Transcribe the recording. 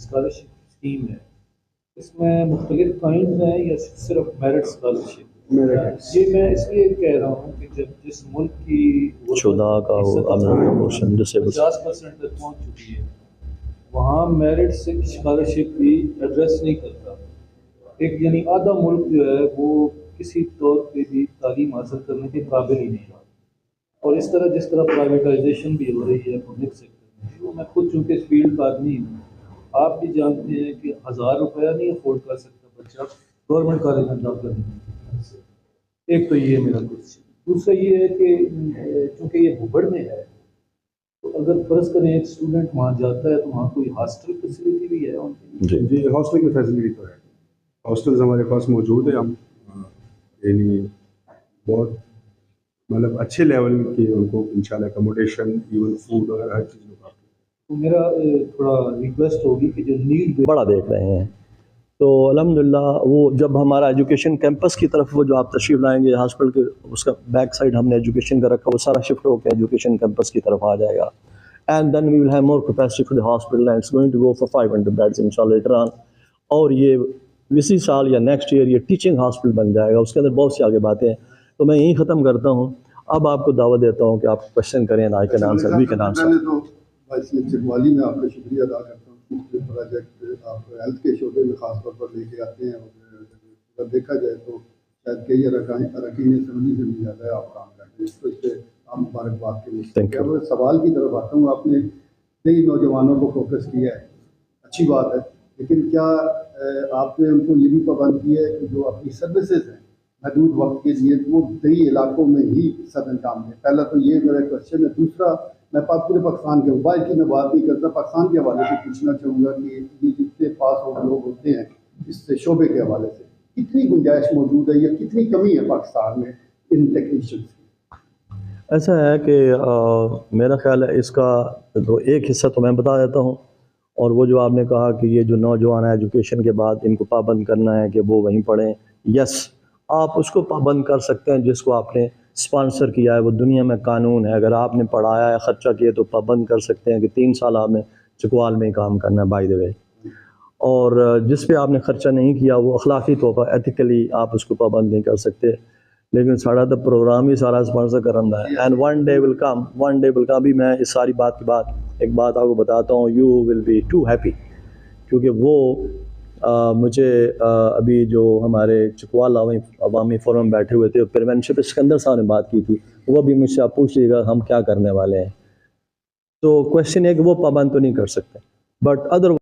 Scholarship scheme ہے، اس میں مختلف کائنڈز ہیں یا صرف میرٹ اسکالرشپ؟ یہ میں اس لیے کہہ رہا ہوں کہ جب جس ملک کی شدہ کا پروموشن جسے 50% تک پہنچ چکی ہے وہاں میرٹ سے اسکالرشپ بھی ایڈریس نہیں کرتا. ایک یعنی آدھا ملک جو ہے وہ کسی طور پہ بھی تعلیم حاصل کرنے کے قابل ہی نہیں ہے. اور اس طرح جس طرح پرائیویٹائزیشن بھی ہو رہی ہے پبلک سیکٹر میں، وہ میں خود چونکہ اس فیلڈ کا آدمی ہوں، آپ بھی جانتے ہیں کہ 1000 روپیہ نہیں افورڈ کر سکتا بچہ گورنمنٹ کالج میں داخلہ لینے. ایک تو یہ میرا کوشچن. دوسرا یہ ہے کہ چونکہ یہ بھوبڑ میں ہے تو اگر فرض کریں ایک اسٹوڈنٹ وہاں جاتا ہے تو وہاں کوئی ہاسٹل فیسلٹی بھی ہے ان کی؟ جی ہاسٹل کی فیسلٹی تو ہے، ہاسٹلز ہمارے پاس موجود ہیں. ہم یعنی بہت مطلب اچھے لیول کی ان کو انشاءاللہ اکوموڈیشن ایون فوڈ وغیرہ ہر چیز میں. تو میرا تھوڑا ریکویسٹ ہوگی کہ جو نیڈ بڑا دیکھ رہے ہیں تو الحمدللہ وہ جب ہمارا ایجوکیشن کیمپس کی طرف وہ جو آپ تشریف لائیں گے ہاسپٹل کے اس کا بیک سائڈ ہم نے ایجوکیشن کا رکھا وہ سارا شفٹ ہو کے ایجوکیشن کیمپس کی طرف آ جائے گا. And then we will have more capacity for the hospital and it's going to go for 500 beds انشاءاللہ لیٹر آن. اور یہ اسی سال یا نیکسٹ ایئر یہ ٹیچنگ ہاسپٹل بن جائے گا. اس کے اندر بہت سی آگے باتیں ہیں. تو میں یہیں ختم کرتا ہوں. اب آپ کو دعوت دیتا ہوں کہ آپ کوشچن کریں. I can answer, we can answer. چکوالی میں آپ کا شکریہ ادا کرتا ہوں. پروجیکٹ آپ ہیلتھ کے شعبے میں خاص طور پر لے کے آتے ہیں اور اگر دیکھا جائے تو شاید کئی اراکین اسمبلی سے بھی زیادہ آپ کام کرتے ہیں. تو اس سے آپ مبارکباد کے لیے. سوال کی طرف آتا ہوں. آپ نے کئی نوجوانوں کو فوکس کیا ہے، اچھی بات ہے، لیکن کیا آپ نے ان کو یہ بھی پابند کیا ہے کہ جو اپنی سروسز ہیں محدود وقت کے لیے وہ دیہی علاقوں میں ہی سر انجام دیں؟ پہلا تو یہ میرا کوشچن ہے. دوسرا میں پورے پاکستان کے موبائل کی میں بات نہیں کرتا، پاکستان کے حوالے سے پوچھنا چاہوں گا کہ یہ جتنے پاس آؤٹ لوگ ہوتے ہیں اس سے شعبے کے حوالے سے کتنی گنجائش موجود ہے یا کتنی کمی ہے پاکستان میں ان ٹیکنیشینس کی؟ ایسا ہے کہ میرا خیال ہے اس کا تو ایک حصہ تو میں بتا دیتا ہوں. اور وہ جو آپ نے کہا کہ یہ جو نوجوان ہیں ایجوکیشن کے بعد ان کو پابند کرنا ہے کہ وہ وہیں پڑھیں، یس آپ اس کو پابند کر سکتے ہیں جس کو آپ نے اسپانسر کیا ہے. وہ دنیا میں قانون ہے، اگر آپ نے پڑھایا ہے خرچہ کیا تو پابند کر سکتے ہیں کہ 3 سال آپ نے چکوال میں ہی کام کرنا ہے بائی دی وے. اور جس پہ آپ نے خرچہ نہیں کیا وہ اخلاقی طور پر ایتھیکلی آپ اس کو پابند نہیں کر سکتے. لیکن سارا تو پروگرام ہی سارا اسپانسر کرنا ہے. اینڈ ون ڈے ول کم بھی. میں اس ساری بات کے بعد ایک بات آپ کو بتاتا ہوں. You will be too happy, کیونکہ وہ مجھے ابھی جو ہمارے چکوال عوامی فورم بیٹھے ہوئے تھے پریونشپ اسکندر صاحب نے بات کی تھی، وہ بھی مجھ سے آپ پوچھ لیجیے گا ہم کیا کرنے والے ہیں. تو کوشچن ہے کہ وہ پابند تو نہیں کر سکتے، بٹ ادر